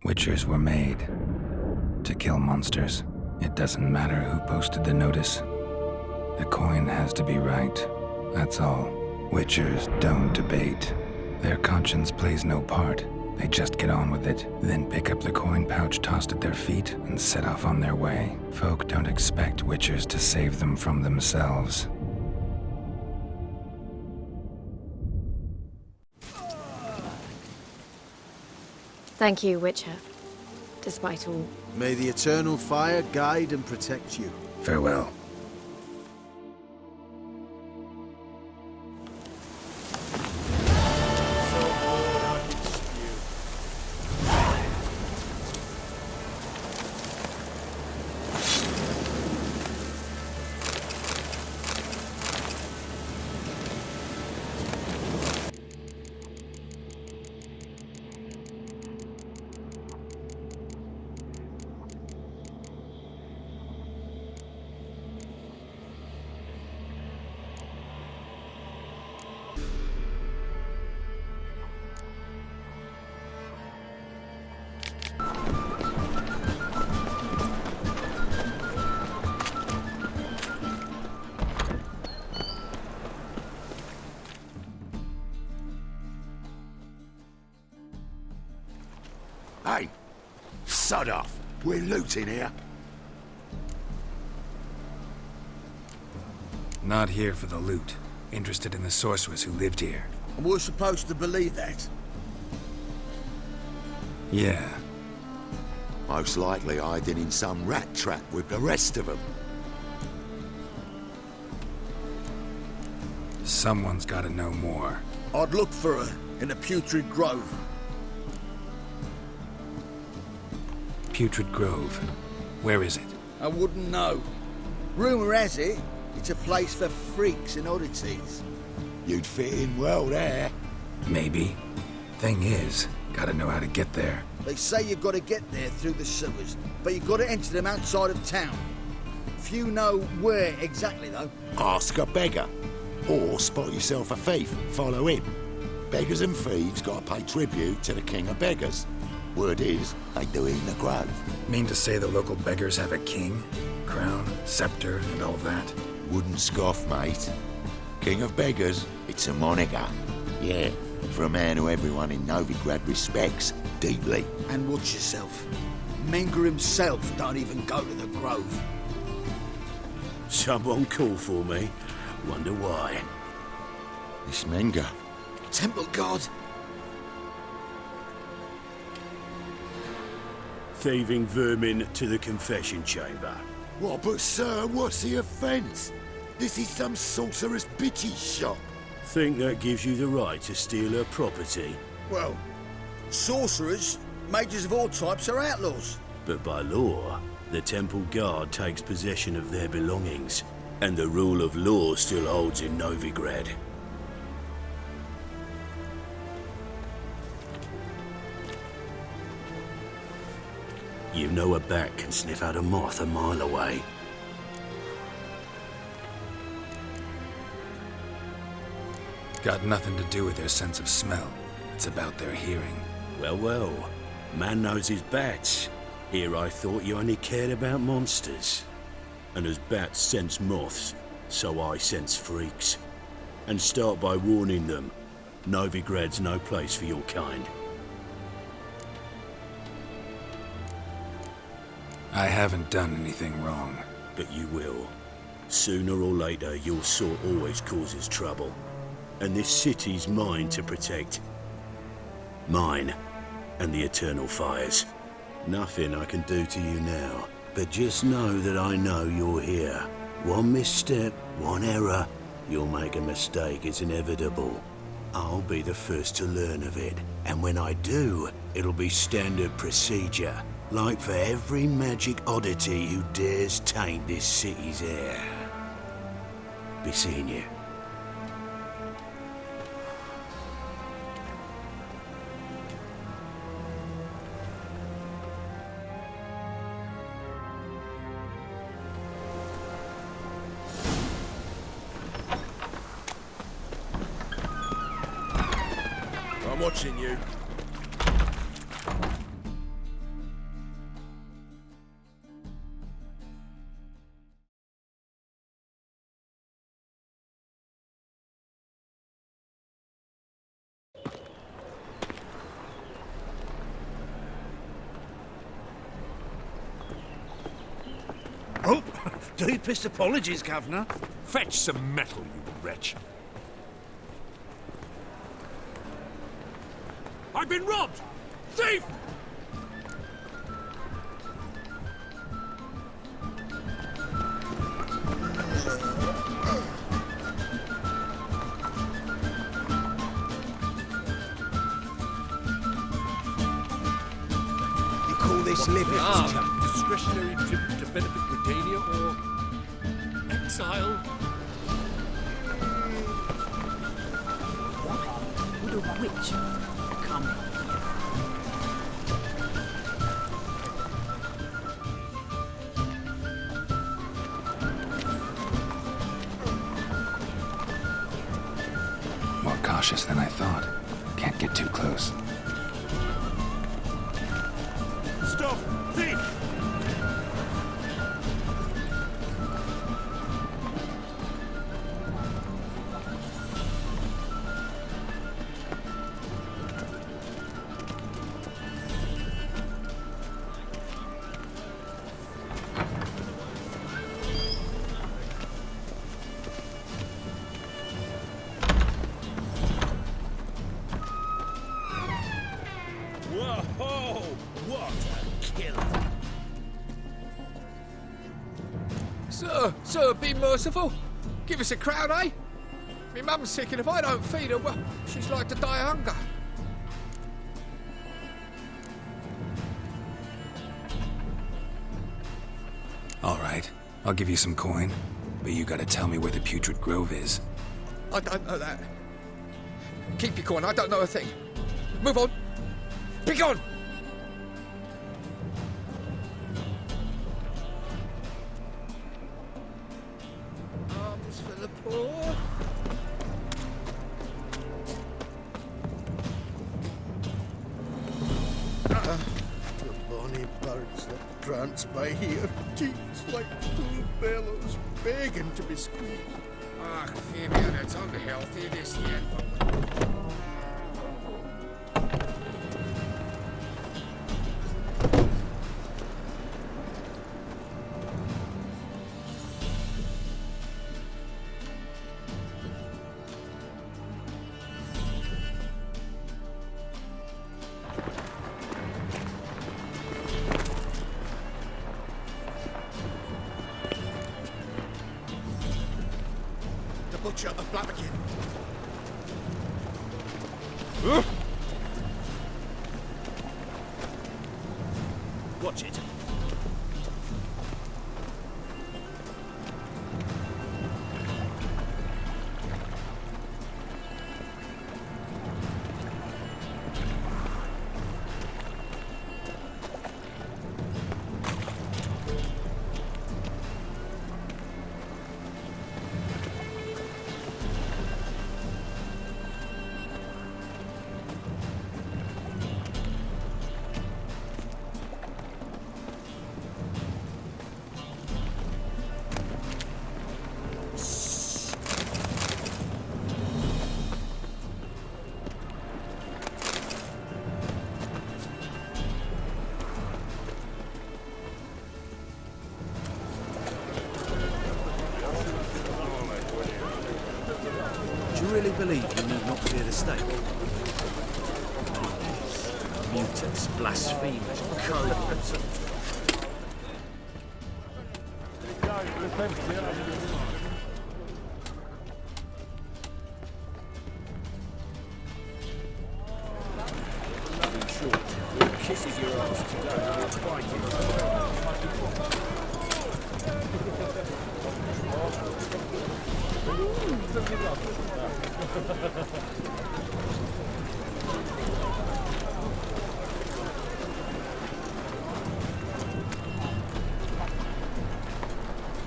Witchers were made to kill monsters. It doesn't matter who posted the notice. The coin has to be right. That's all. Witchers don't debate. Their conscience plays no part. They just get on with it, then pick up the coin pouch tossed at their feet and set off on their way. Folk don't expect Witchers to save them from themselves. Thank you, Witcher. Despite all. May the eternal fire guide and protect you. Farewell. Hey, sod off. We're looting here. Not here for the loot. Interested in the sorceress who lived here. And we're supposed to believe that? Yeah. Most likely hiding in some rat trap with the rest of them. Someone's gotta know more. I'd look for her in the Putrid Grove. Putrid Grove. Where is it? I wouldn't know. Rumour has it, it's a place for freaks and oddities. You'd fit in well there. Maybe. Thing is, gotta know how to get there. They say you've got to get there through the sewers, but you've got to enter them outside of town. Few know where exactly, though. Ask a beggar. Or spot yourself a thief, follow him. Beggars and thieves gotta pay tribute to the king of beggars. Word is, they do it in the grove. Mean to say the local beggars have a king? Crown, scepter, and all that? Wouldn't scoff, mate. King of beggars, it's a moniker. Yeah, for a man who everyone in Novigrad respects deeply. And watch yourself. Menger himself don't even go to the grove. Someone call for me. Wonder why. It's Menger. Temple God. Thieving vermin to the confession chamber. What, but sir, what's the offence? This is some sorcerer's bitchy shop. Think that gives you the right to steal her property? Well, sorcerers, mages of all types are outlaws. But by law, the temple guard takes possession of their belongings, and the rule of law still holds in Novigrad. You know a bat can sniff out a moth a mile away. Got nothing to do with their sense of smell. It's about their hearing. Well, well. Man knows his bats. Here I thought you only cared about monsters. And as bats sense moths, so I sense freaks. And start by warning them. Novigrad's no place for your kind. I haven't done anything wrong. But you will. Sooner or later, your sort always causes trouble. And this city's mine to protect. Mine and the eternal fires. Nothing I can do to you now. But just know that I know you're here. One misstep, one error, you'll make a mistake, it's inevitable. I'll be the first to learn of it. And when I do, it'll be standard procedure. Like for every magic oddity who dares taint this city's air. Be seeing you. I'm watching you. Deepest apologies, Governor. Fetch some metal, you wretch. I've been robbed! Thief! You call this living? Discretionary tribute to benefit Britannia or exile? Would a witch come? More cautious than I thought. Can't get too close. Stop! Thief! Whoa! What a killer! Sir, be merciful. Give us a crown, eh? Me mum's sick, and if I don't feed her, well, she's like to die of hunger. All right, I'll give you some coin, but you gotta tell me where the Putrid Grove is. I don't know that. Keep your coin, I don't know a thing. Move on. Be gone! Arms for the poor. The bonny birds that prance by here, cheeks like full bellows, begging to be squeezed. Ah, Fabian, it's unhealthy this year. The butcher of Blaviken. Watch it. Do you really believe you need not fear the stake? Mutants, blasphemers, cowards. In short, kisses your ass today, you're fighting.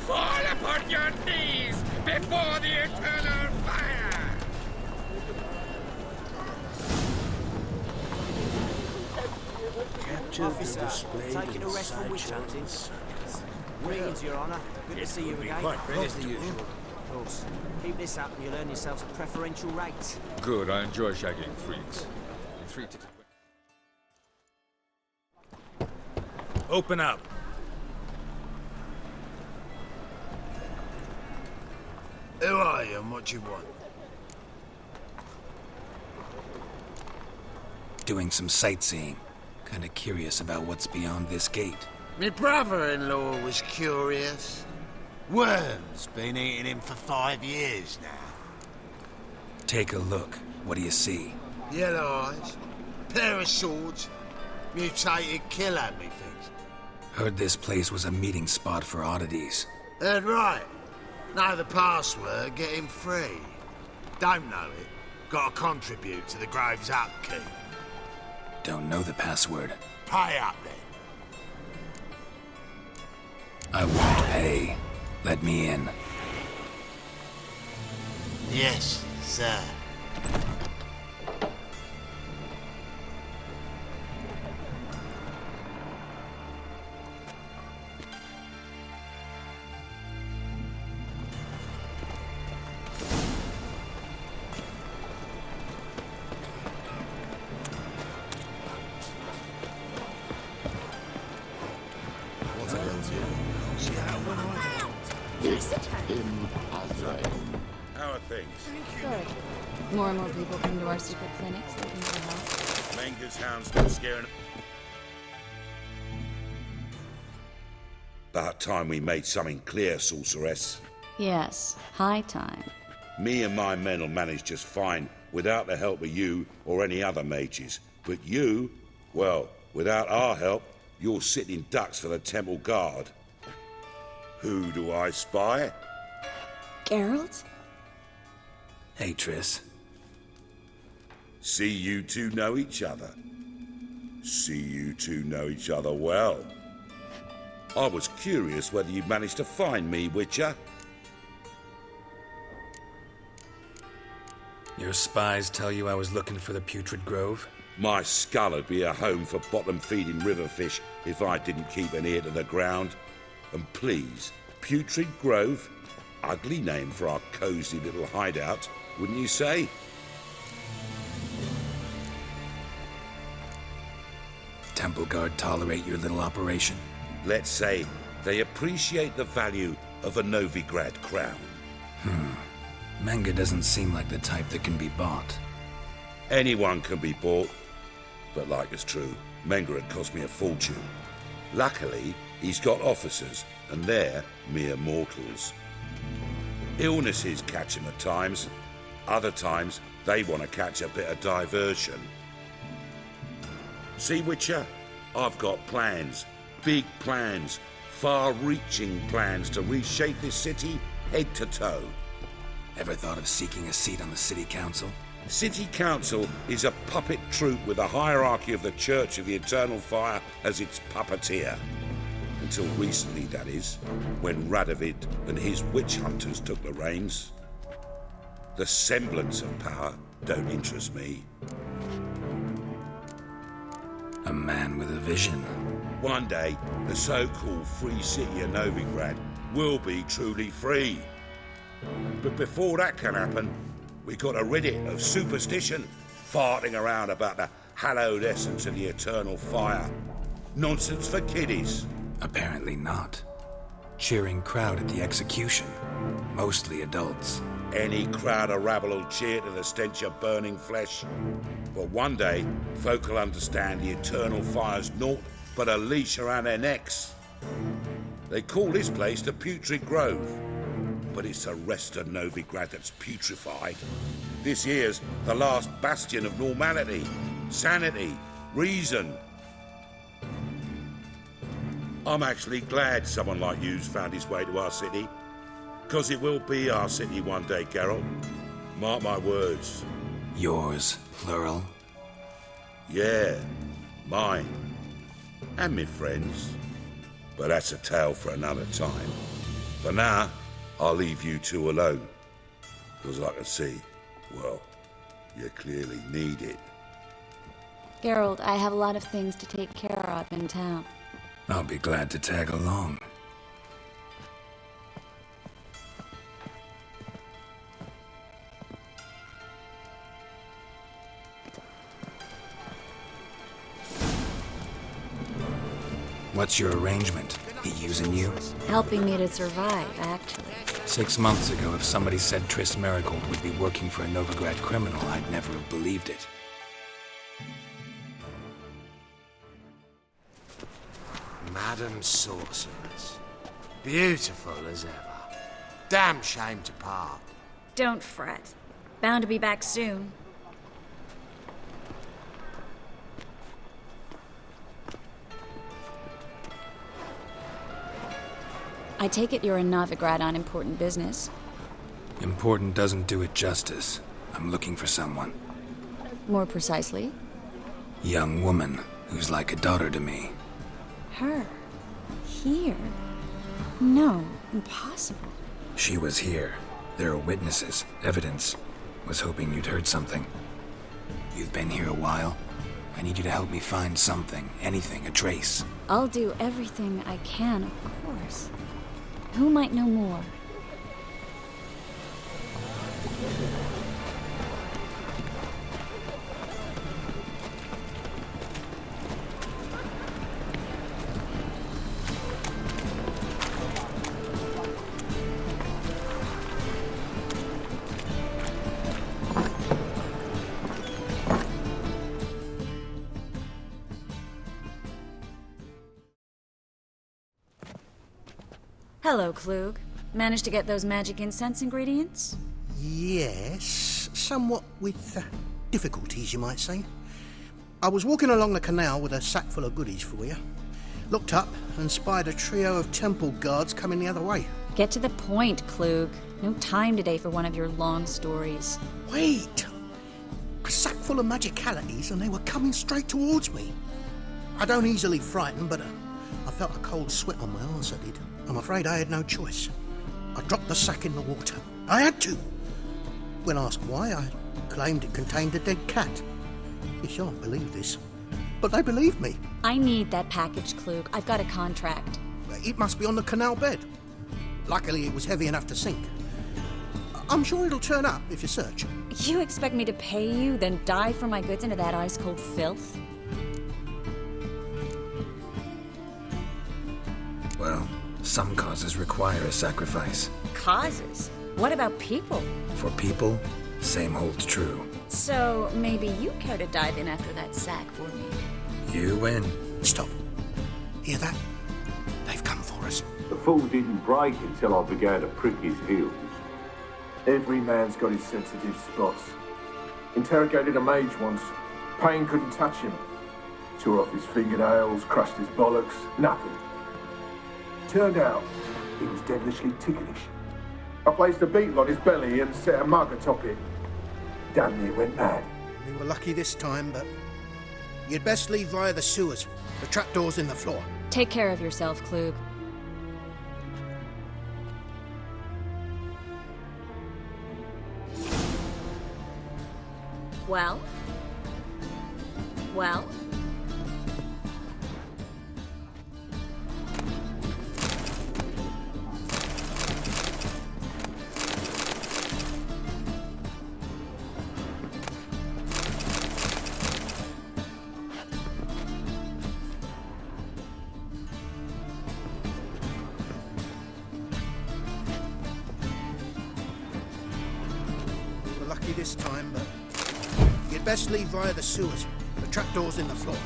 Fall upon your knees before the eternal fire! Officer, taking a rest for witch hunting. Greetings, Your Honour. Good to see you again. As the usual. Of course. Keep this up and you'll earn yourselves a preferential rate. Good, I enjoy shagging freaks. In 3 ticks. Open up. Who are you and what do you want? Doing some sightseeing. Kinda curious about what's beyond this gate. My brother-in-law was curious. Worms been eating him for 5 years now. Take a look. What do you see? Yellow eyes, pair of swords, mutated killer, methinks. Heard this place was a meeting spot for oddities. Heard right. Know the password, get him free. Don't know it, gotta contribute to the Grove's upkeep. Don't know the password. Pay up then. I won't pay. Let me in. Yes, sir. How are things? Good. More and more people come to our secret clinics looking for help. Menger's hound's still scaring. About time we made something clear, sorceress. Yes, high time. Me and my men will manage just fine without the help of you or any other mages. But you, well, without our help, you're sitting ducks for the temple guard. Who do I spy? Geralt? Hey, Triss. See you two know each other. See you two know each other well. I was curious whether you'd managed to find me, Witcher. Your spies tell you I was looking for the Putrid Grove? My skull would be a home for bottom-feeding river fish if I didn't keep an ear to the ground. And please, Putrid Grove? Ugly name for our cosy little hideout, wouldn't you say? Temple Guard tolerate your little operation? Let's say they appreciate the value of a Novigrad crown. Menge doesn't seem like the type that can be bought. Anyone can be bought, but like it's true, Menger had cost me a fortune. Luckily, he's got officers, and they're mere mortals. Illnesses catch him at times. Other times, they want to catch a bit of diversion. See, Witcher? I've got plans. Big plans. Far-reaching plans to reshape this city head to toe. Ever thought of seeking a seat on the city council? City Council is a puppet troupe with the hierarchy of the Church of the Eternal Fire as its puppeteer. Until recently, that is, when Radovid and his witch hunters took the reins. The semblance of power don't interest me. A man with a vision. One day, the so-called free city of Novigrad will be truly free. But before that can happen, we got to rid it of superstition, farting around about the hallowed essence of the eternal fire. Nonsense for kiddies. Apparently not. Cheering crowd at the execution. Mostly adults. Any crowd of rabble will cheer to the stench of burning flesh. But one day, folk will understand the eternal fire's naught but a leash around their necks. They call this place the Putrid Grove, but it's the rest of Novigrad that's putrefied. This here's the last bastion of normality, sanity, reason. I'm actually glad someone like you's found his way to our city, because it will be our city one day, Geralt. Mark my words. Yours, plural. Yeah, mine. And me friends. But that's a tale for another time. For now, I'll leave you two alone. Because I can see, well, you clearly need it. Geralt, I have a lot of things to take care of in town. I'll be glad to tag along. What's your arrangement? He using you? Helping me to survive, actually. 6 months ago, if somebody said TRISS MERIGOLD would be working for a Novigrad criminal, I'd never have believed it. Madam Sorceress. Beautiful as ever. Damn shame to part. Don't fret. Bound to be back soon. I take it you're in Novigrad on important business. Important doesn't do it justice. I'm looking for someone. More precisely? Young woman who's like a daughter to me. Her? Here? No, impossible. She was here. There are witnesses, evidence. Was hoping you'd heard something. You've been here a while. I need you to help me find something, anything, a trace. I'll do everything I can, of course. Who might know more? Hello, Klug. Managed to get those magic incense ingredients? Yes, somewhat with difficulties, you might say. I was walking along the canal with a sack full of goodies for you. Looked up and spied a trio of temple guards coming the other way. Get to the point, Klug. No time today for one of your long stories. Wait! A sack full of magicalities and they were coming straight towards me. I don't easily frighten, but I felt a cold sweat on my arse, I did. I'm afraid I had no choice. I dropped the sack in the water. I had to. When asked why, I claimed it contained a dead cat. You shan't believe this, but they believed me. I need that package, Klug. I've got a contract. It must be on the canal bed. Luckily, it was heavy enough to sink. I'm sure it'll turn up if you search. You expect me to pay you, then dive for my goods into that ice-cold filth? Well, some causes require a sacrifice. Causes? What about people? For people, same holds true. So, maybe you care to dive in after that sack for me? You win. Stop. Hear that? They've come for us. The fool didn't break until I began to prick his heels. Every man's got his sensitive spots. Interrogated a mage once. Pain couldn't touch him. Tore off his fingernails, crushed his bollocks, nothing. Turned out, he was devilishly ticklish. I placed a beetle on his belly and set a mug atop it. Damn near went mad. We were lucky this time, but you'd best leave via the sewers. The trapdoor's in the floor. Take care of yourself, Klug. Well? Well? This time, but you'd best leave via the sewers. The trapdoor's in the floor.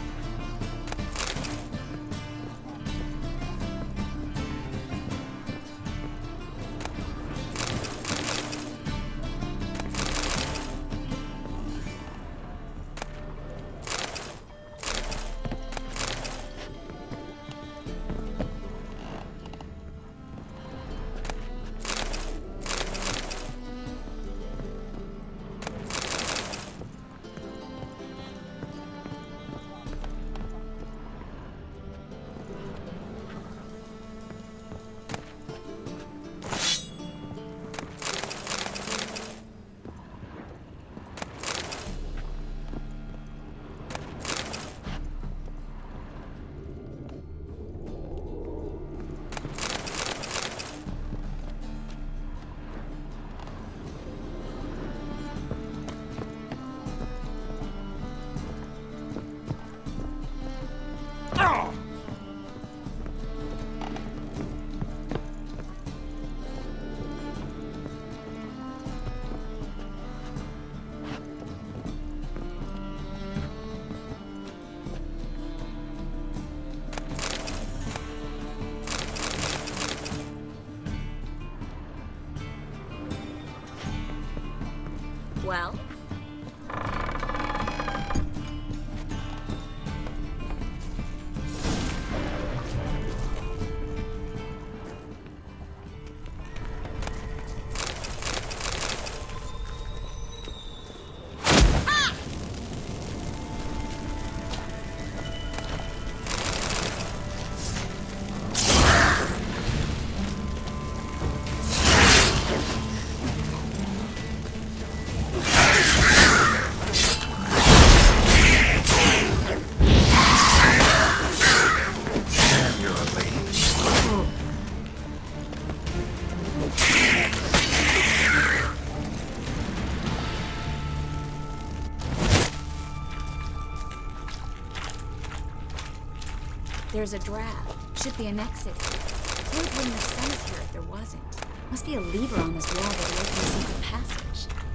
There's a draft. Should be an exit. Floyd wouldn't have sent us here if there wasn't. Must be a lever on this wall that will open a secret passage.